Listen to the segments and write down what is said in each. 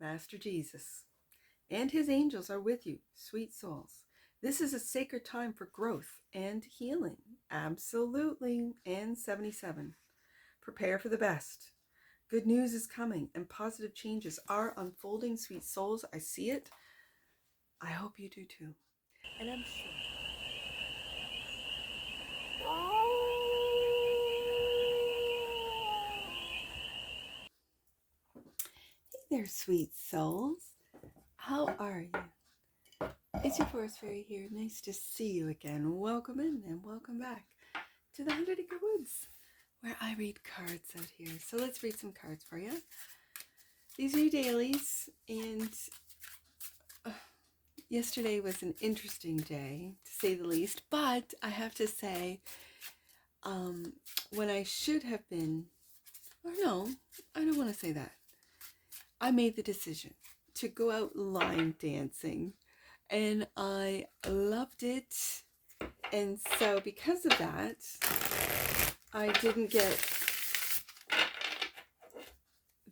Master Jesus and his angels are with you, sweet souls. This is a sacred time for growth and healing. Absolutely. And 77. Prepare for the best. Good news is coming and positive changes are unfolding, sweet souls. I see it. I hope you do too. And I'm sure. Hey there, sweet souls. How are you? It's your Forest Fairy here. Nice to see you again. Welcome in and welcome back to the 100 Acre Woods, where I read cards out here. So let's read some cards for you. These are your dailies, and yesterday was an interesting day, to say the least. But I have to say, when I should have been, or no, I don't want to say that. I made the decision to go out line dancing, and I loved it. And so because of that, I didn't get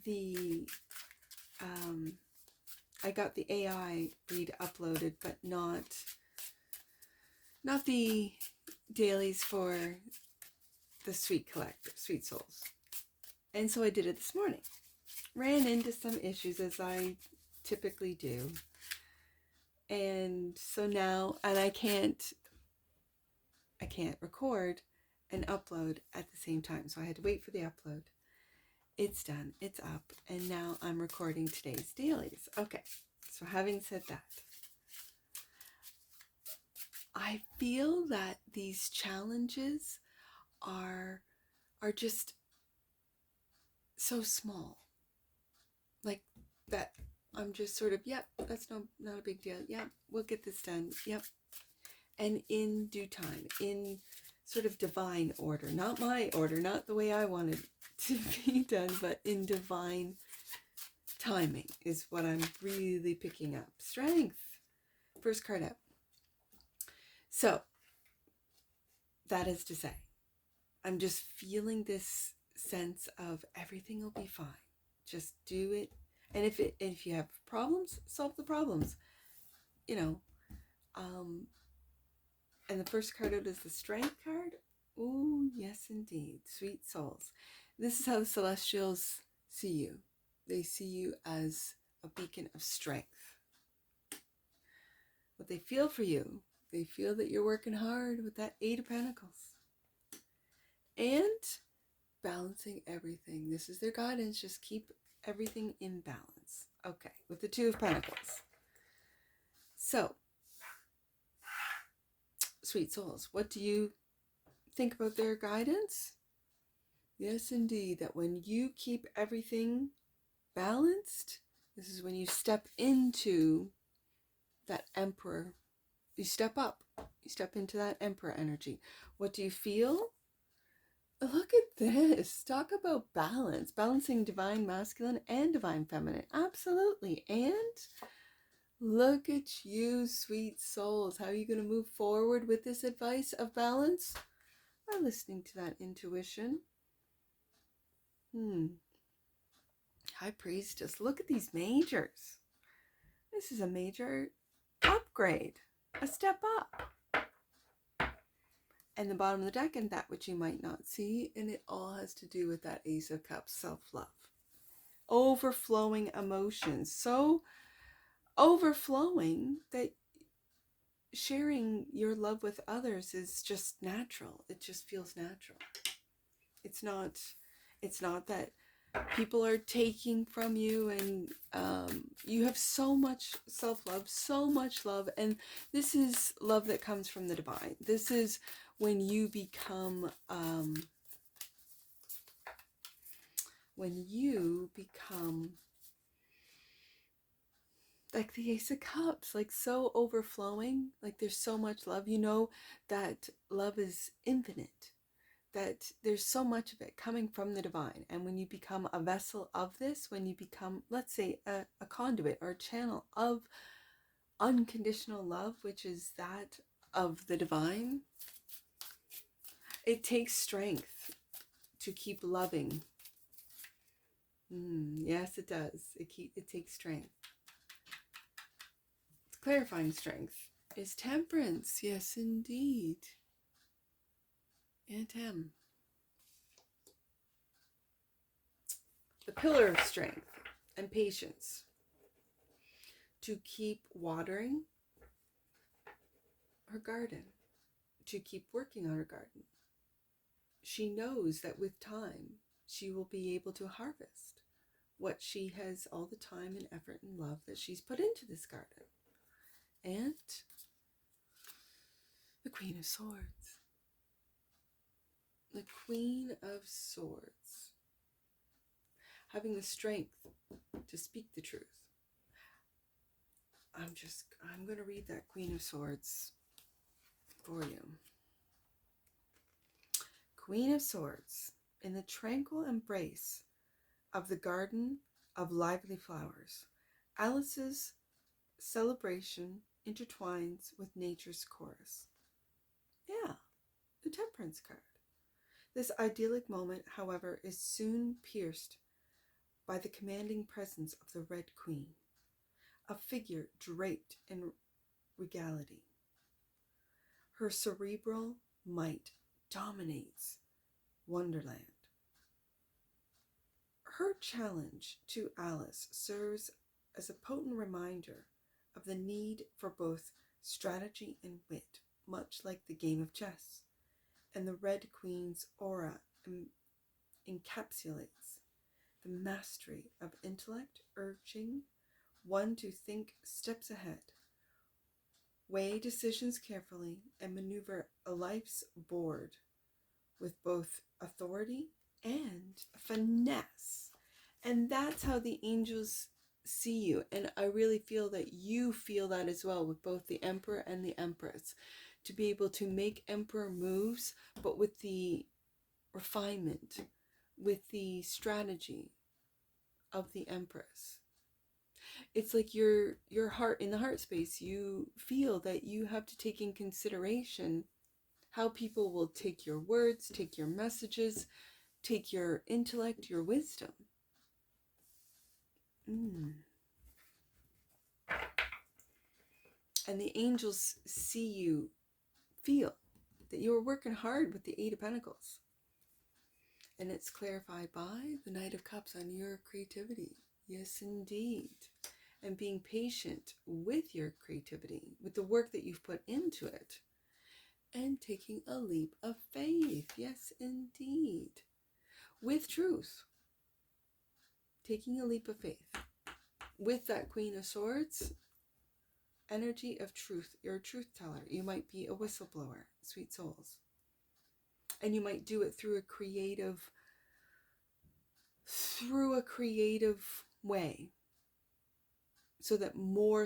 the, I got the AI read uploaded, but not the dailies for the sweet collector, sweet souls. And so I did it this morning. Ran into some issues, as I typically do. And so now, and I can't record and upload at the same time. So I had to wait for the upload. It's done. It's up. And now I'm recording today's dailies. Okay. So having said that, I feel that these challenges are just so small. Like that I'm just sort of, yep, that's not a big deal. Yep, we'll get this done. Yep. And in due time, in sort of divine order, not my order, not the way I wanted to be done, but in divine timing is what I'm really picking up. Strength. First card out. So, that is to say, I'm just feeling this sense of everything will be fine. Just do it. And if you have problems, solve the problems. You know, and the first card out is the Strength card. Oh, yes, indeed. Sweet souls. This is how the Celestials see you. They see you as a beacon of strength. What they feel for you, they feel that you're working hard with that Eight of Pentacles. And balancing everything. This is their guidance. Just keep everything in balance. Okay, with the Two of Pentacles. So, sweet souls, what do you think about their guidance? Yes, indeed, that when you keep everything balanced, this is when you step into that Emperor. You step up. You step into that Emperor energy. What do you feel? Look at this. Talk about balance. Balancing divine masculine and divine feminine. Absolutely. And look at you, sweet souls. How are you going to move forward with this advice of balance? By listening to that intuition. High Priestess. Look at these majors. This is a major upgrade. A step up. And the bottom of the deck, and that which you might not see, and it all has to do with that Ace of Cups, self-love. Overflowing emotions. So overflowing that sharing your love with others is just natural. It just feels natural. It's not that people are taking from you, and you have so much self-love, so much love, and this is love that comes from the divine. This is when you become like the Ace of Cups, like so overflowing, like there's so much love. You know that love is infinite, that there's so much of it coming from the divine. And when you become a vessel of this, when you become, let's say, a conduit or a channel of unconditional love, which is that of the divine, it takes strength to keep loving Yes, it does. It takes strength. It's clarifying strength is temperance. Yes, indeed. And the pillar of strength and patience to keep watering her garden, to keep working on her garden. She knows that with time, she will be able to harvest what she has, all the time and effort and love that she's put into this garden. And the Queen of Swords. The Queen of Swords. Having the strength to speak the truth. I'm going to read that Queen of Swords for you. Queen of Swords, in the tranquil embrace of the garden of lively flowers, Alice's celebration intertwines with nature's chorus. Yeah, the Temperance card. This idyllic moment, however, is soon pierced by the commanding presence of the Red Queen, a figure draped in regality. Her cerebral might dominates Wonderland. Her challenge to Alice serves as a potent reminder of the need for both strategy and wit, much like the game of chess, and the Red Queen's aura encapsulates the mastery of intellect, urging one to think steps ahead, weigh decisions carefully, and maneuver a life's board with both authority and finesse. And that's how the angels see you. And I really feel that you feel that as well with both the Emperor and the Empress. To be able to make Emperor moves, but with the refinement, with the strategy of the Empress. It's like your heart, in the heart space, you feel that you have to take in consideration how people will take your words, take your messages, take your intellect, your wisdom. And the angels see you, feel that you are working hard with the Eight of Pentacles. And it's clarified by the Knight of Cups on your creativity. Yes, indeed. And being patient with your creativity, with the work that you've put into it. And taking a leap of faith. Yes, indeed. With truth. Taking a leap of faith. With that Queen of Swords, energy of truth. You're a truth teller. You might be a whistleblower, sweet souls. And you might do it through a creative way. So that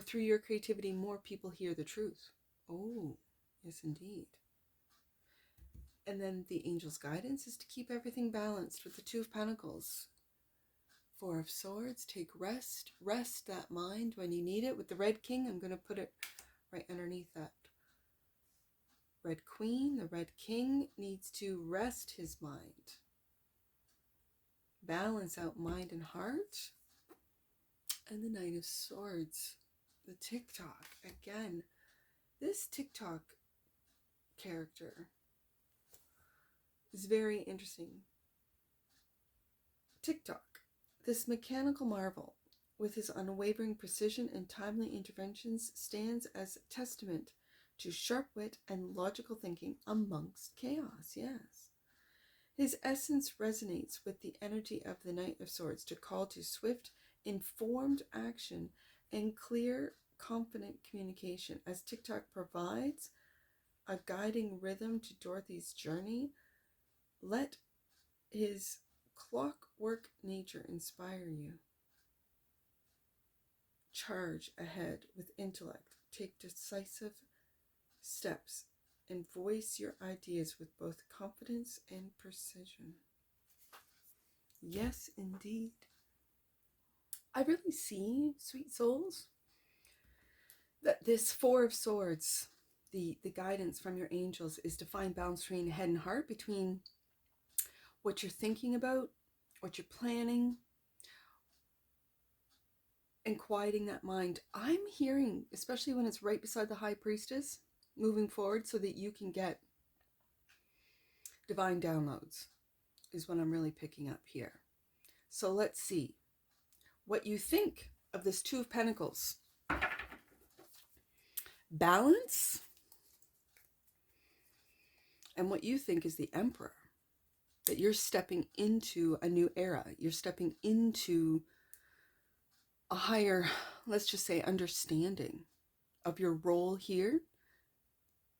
through your creativity, more people hear the truth. Oh, yes, indeed. And then the angel's guidance is to keep everything balanced with the Two of Pentacles. Four of Swords, take rest. Rest that mind when you need it. With the Red King, I'm going to put it right underneath that Red Queen. The Red King needs to rest his mind. Balance out mind and heart. And the Knight of Swords, the TikTok. Again, this TikTok character is very interesting. TikTok, this mechanical marvel, with his unwavering precision and timely interventions, stands as a testament to sharp wit and logical thinking amongst chaos. Yes. His essence resonates with the energy of the Knight of Swords to call to swift, informed action and clear, confident communication, as TikTok provides a guiding rhythm to Dorothy's journey. Let his clockwork nature inspire you. Charge ahead with intellect. Take decisive steps and voice your ideas with both confidence and precision. Yes, indeed. I really see, sweet souls, that this Four of Swords, the guidance from your angels, is to find balance between head and heart, between what you're thinking about, what you're planning, and quieting that mind. I'm hearing, especially when it's right beside the high priestess, moving forward so that you can get divine downloads is what I'm really picking up here. So let's see what you think of this Two of Pentacles. Balance, and what you think is the Emperor. That you're stepping into a new era. You're stepping into a higher, let's just say, understanding of your role here,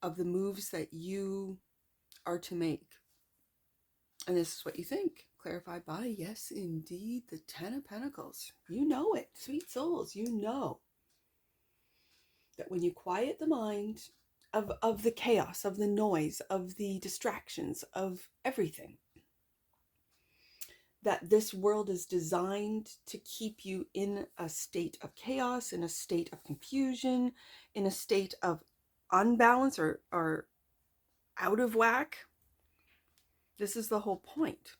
of the moves that you are to make. And this is what you think. Clarified by, yes, indeed, the Ten of Pentacles. You know it, sweet souls. You know that when you quiet the mind of the chaos, of the noise, of the distractions, of everything, that this world is designed to keep you in a state of chaos, in a state of confusion, in a state of unbalance or out of whack. This is the whole point.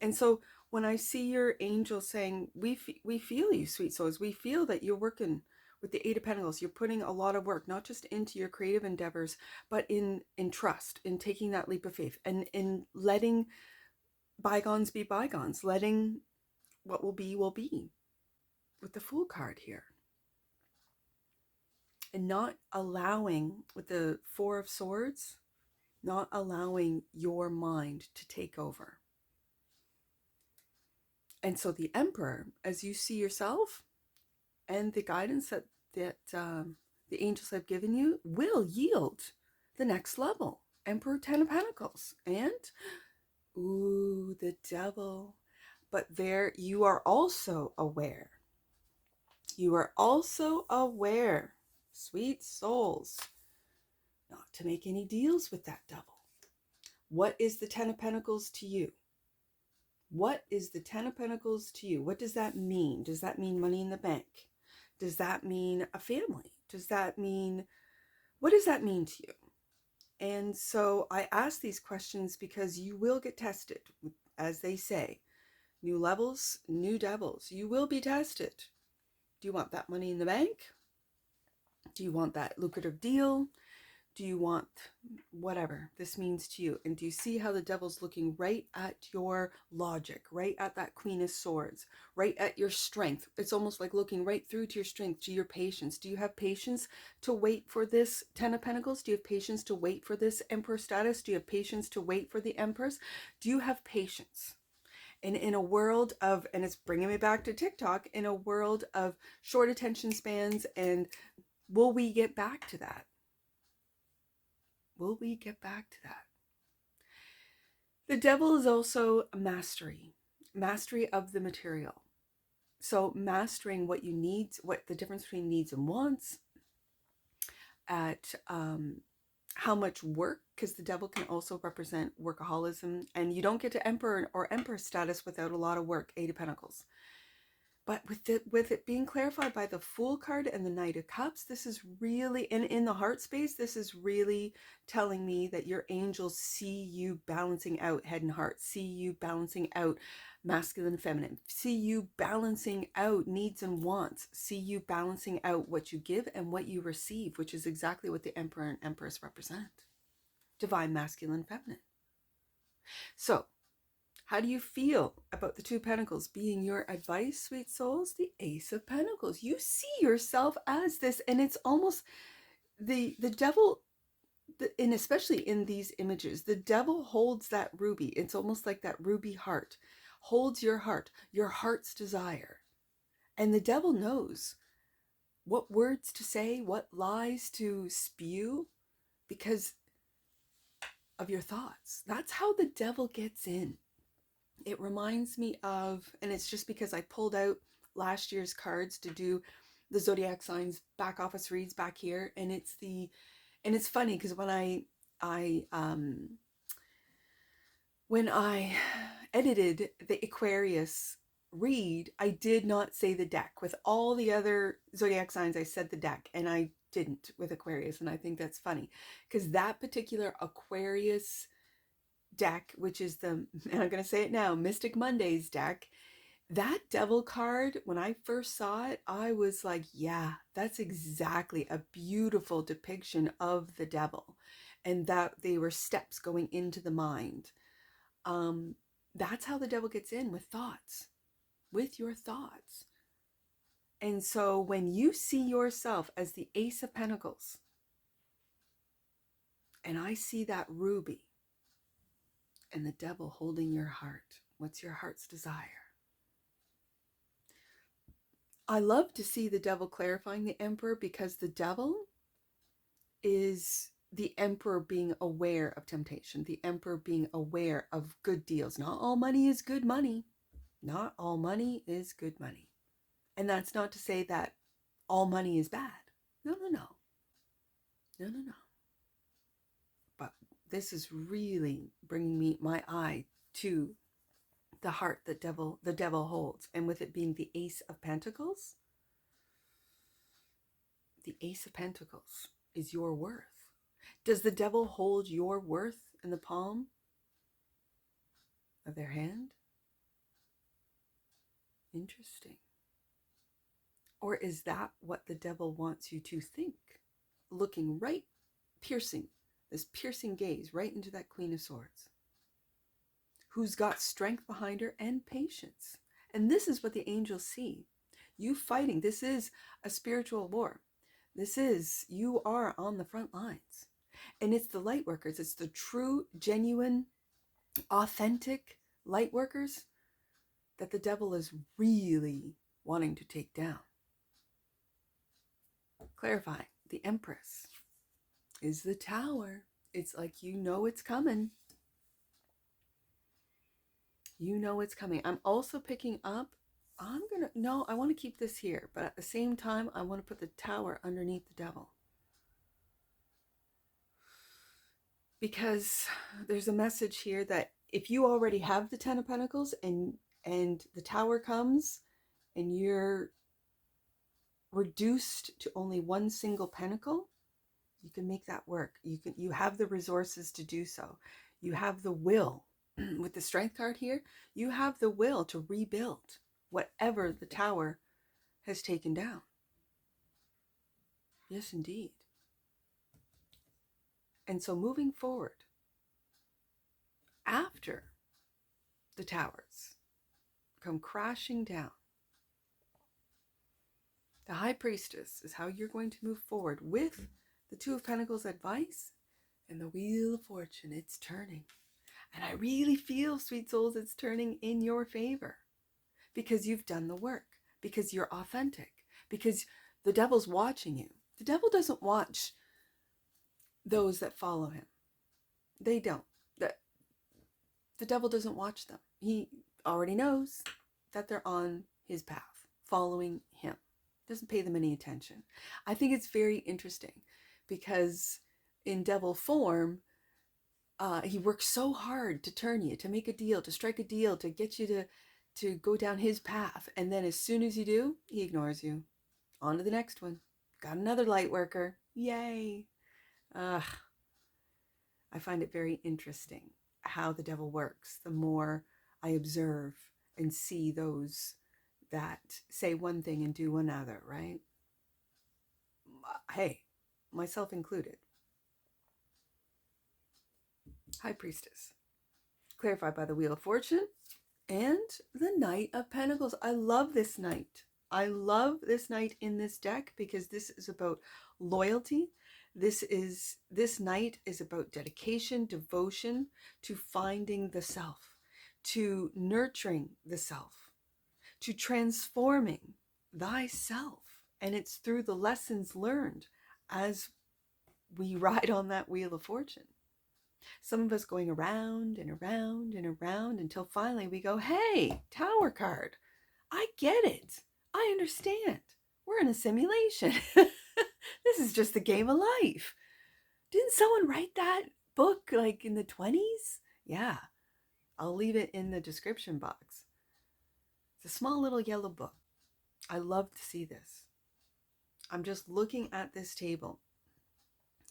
And so when I see your angel saying, we feel you, sweet souls, we feel that you're working with the Eight of Pentacles. You're putting a lot of work, not just into your creative endeavors, but in trust, in taking that leap of faith, and in letting bygones be bygones, letting what will be with the Fool card here. And not allowing, with the Four of Swords, not allowing your mind to take over. And so the Emperor, as you see yourself and the guidance that the angels have given you, will yield the next level. Emperor, Ten of Pentacles. And, ooh, the Devil. But there, you are also aware. You are also aware, sweet souls, not to make any deals with that Devil. What is the Ten of Pentacles to you? What is the Ten of Pentacles to you? What does that mean? Does that mean money in the bank? Does that mean a family? Does that mean, what does that mean to you? And so I ask these questions because you will get tested. As they say, new levels, new devils. You will be tested. Do you want that money in the bank? Do you want that lucrative deal? Do you want whatever this means to you? And do you see how the Devil's looking right at your logic, right at that Queen of Swords, right at your strength? It's almost like looking right through to your strength, to your patience. Do you have patience to wait for this Ten of Pentacles? Do you have patience to wait for this Emperor status? Do you have patience to wait for the Empress? Do you have patience? And in a world of, and it's bringing me back to TikTok, in a world of short attention spans, and will we get back to that? Will we get back to that? The Devil is also mastery of the material. So mastering what you need, what the difference between needs and wants, at how much work, because the Devil can also represent workaholism, and you don't get to Emperor or Empress status without a lot of work, Eight of Pentacles. But with it being clarified by the Fool card and the Knight of Cups, this is really, in the heart space, this is really telling me that your angels see you balancing out head and heart, see you balancing out masculine and feminine, see you balancing out needs and wants, see you balancing out what you give and what you receive, which is exactly what the Emperor and Empress represent. Divine masculine, feminine. So, how do you feel about the Two of Pentacles being your advice, sweet souls? The Ace of Pentacles. You see yourself as this, and it's almost the Devil, and especially in these images, the Devil holds that ruby. It's almost like that ruby heart holds your heart's desire. And the Devil knows what words to say, what lies to spew, because of your thoughts. That's how the Devil gets in. It reminds me of, and it's just because I pulled out last year's cards to do the zodiac signs back office reads back here, and it's funny because when I edited the Aquarius read, I did not say the deck. With all the other zodiac signs, I said the deck, and I didn't with Aquarius, and I think that's funny because that particular Aquarius deck, which is the, and I'm going to say it now, Mystic Mondays deck, That devil card, when I first saw it, I was like, yeah, that's exactly a beautiful depiction of the devil, and that they were steps going into the mind. Um, that's how the devil gets in, with thoughts, with your thoughts. And so when you see yourself as the Ace of Pentacles, and I see that ruby and the devil holding your heart, what's your heart's desire? I love to see the devil clarifying the Emperor, because the devil is the Emperor being aware of temptation, the Emperor being aware of good deals. Not all money is good money. Not all money is good money. And that's not to say that all money is bad. No, no, no. No, no, no. But this is really bringing my eye to the heart that the devil holds. And with it being the Ace of Pentacles, the Ace of Pentacles is your worth. Does the devil hold your worth in the palm of their hand? Interesting. Or is that what the devil wants you to think? Looking right, this piercing gaze right into that Queen of Swords, who's got strength behind her and patience. And this is what the angels see. You fighting. This is a spiritual war. You are on the front lines. And it's the light workers. It's the true, genuine, authentic light workers that the devil is really wanting to take down. Clarifying, the Empress is the Tower. It's like, you know it's coming. You know it's coming. I'm also picking up, I want to keep this here, but at the same time, I want to put the Tower underneath the devil. Because there's a message here that if you already have the Ten of Pentacles and the Tower comes and you're reduced to only one single pentacle, you can make that work. You have the resources to do so. You have the will. With the Strength card here, you have the will to rebuild whatever the Tower has taken down. Yes, indeed. And so moving forward, after the towers come crashing down, the High Priestess is how you're going to move forward with the Two of Pentacles advice and the Wheel of Fortune. It's turning. And I really feel, sweet souls, it's turning in your favor, because you've done the work, because you're authentic, because the devil's watching you. The devil doesn't watch those that follow him. They don't. The devil doesn't watch them. He already knows that they're on his path, following him. Doesn't pay them any attention. I think it's very interesting, because in devil form, he works so hard to turn you, to make a deal, to strike a deal, to get you to go down his path. And then as soon as you do, he ignores you. On to the next one. Got another light worker. Yay. I find it very interesting how the devil works. The more I observe and see those that say one thing and do another, right? Hey, myself included. High Priestess, clarified by the Wheel of Fortune and the Knight of Pentacles. I love this knight. I love this knight in this deck, because this is about loyalty. This knight is about dedication, devotion to finding the self, to nurturing the self, to transforming thyself. And it's through the lessons learned as we ride on that Wheel of Fortune. Some of us going around and around and around until finally we go, hey, Tower card, I get it. I understand. We're in a simulation. This is just the game of life. Didn't someone write that book like in the 20s? Yeah, I'll leave it in the description box. It's a small little yellow book. I love to see this. I'm just looking at this table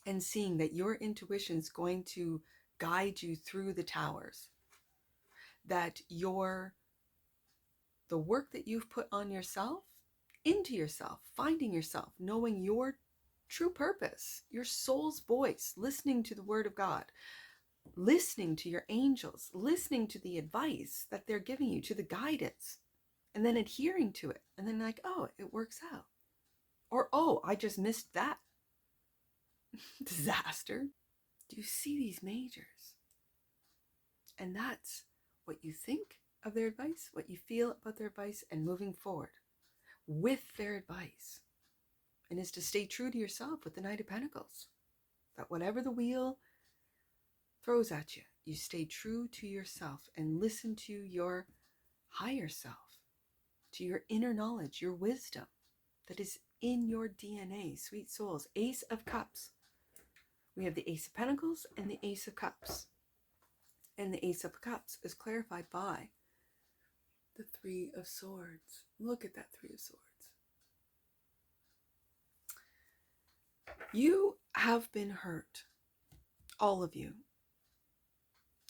and seeing that your intuition's going to guide you through the towers, that your the work that you've put on yourself, into yourself, finding yourself, knowing your true purpose, your soul's voice, listening to the word of God, listening to your angels, listening to the advice that they're giving you, to the guidance, and then adhering to it. And then like, oh, it works out. Or, oh, I just missed that disaster. Do you see these majors? And that's what you think of their advice, what you feel about their advice, and moving forward with their advice. And is to stay true to yourself with the Knight of Pentacles. That whatever the wheel throws at you, you stay true to yourself and listen to your higher self, to your inner knowledge, your wisdom that is in your DNA, sweet souls. Ace of Cups. We have the Ace of Pentacles and the Ace of Cups. And the Ace of Cups is clarified by the Three of Swords. Look at that Three of Swords. You have been hurt. All of you.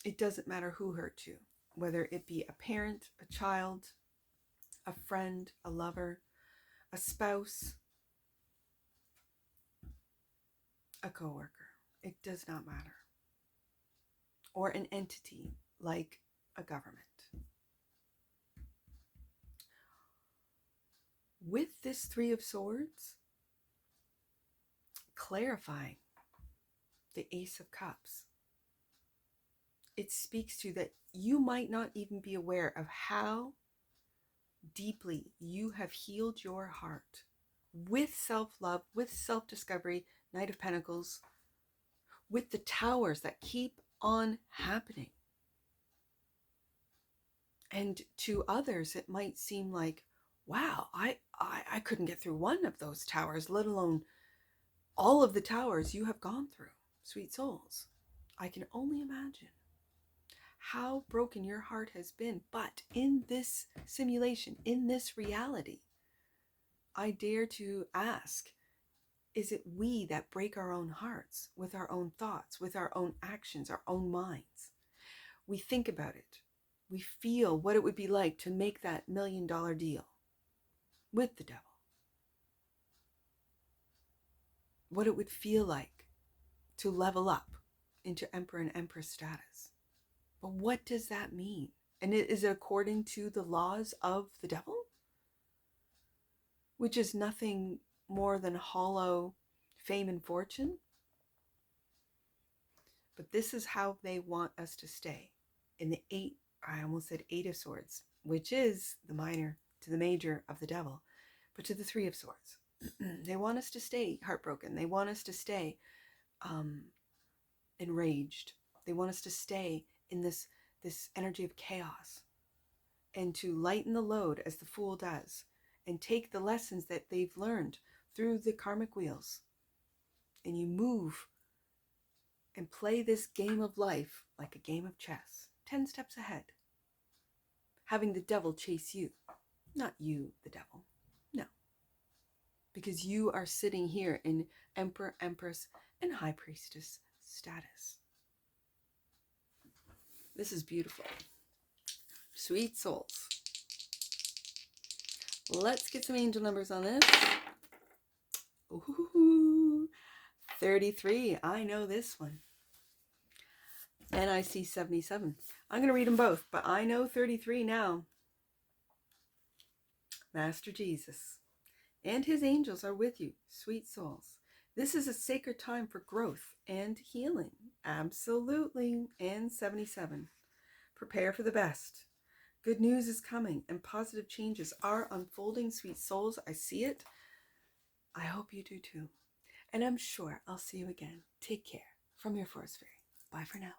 It doesn't matter who hurt you, whether it be a parent, a child, a friend, a lover, a spouse, a coworker. It does not matter. Or an entity like a government. With this Three of Swords, clarifying the Ace of Cups, it speaks to that you might not even be aware of how deeply you have healed your heart with self-love, with self-discovery, Knight of Pentacles, with the towers that keep on happening. And to others, it might seem like, wow, I couldn't get through one of those towers, let alone all of the towers you have gone through, sweet souls. I can only imagine how broken your heart has been. But in this simulation, in this reality, I dare to ask, is it we that break our own hearts with our own thoughts, with our own actions, our own minds? We think about it. We feel what it would be like to make that $1 million deal with the devil. What it would feel like to level up into Emperor and Empress status. But what does that mean? And is it according to the laws of the devil? Which is nothing more than hollow fame and fortune. But this is how they want us to stay. In the I almost said Eight of Swords, which is the minor to the major of the devil, but to the Three of Swords. They want us to stay heartbroken. They want us to stay enraged. They want us to stay in this energy of chaos, and to lighten the load as the Fool does, and take the lessons that they've learned through the karmic wheels, and you move and play this game of life like a game of chess, 10 steps ahead, having the devil chase you, not you the devil, no, because you are sitting here in Emperor, Empress, and High Priestess status. This is beautiful. Sweet souls. Let's get some angel numbers on this. Ooh, 33. I know this one. And I see 77. I'm going to read them both, but I know 33 now. Master Jesus and his angels are with you, sweet souls. This is a sacred time for growth and healing. Absolutely. And 77. Prepare for the best. Good news is coming and positive changes are unfolding, sweet souls. I see it. I hope you do too. And I'm sure I'll see you again. Take care. From your Forest Fairy. Bye for now.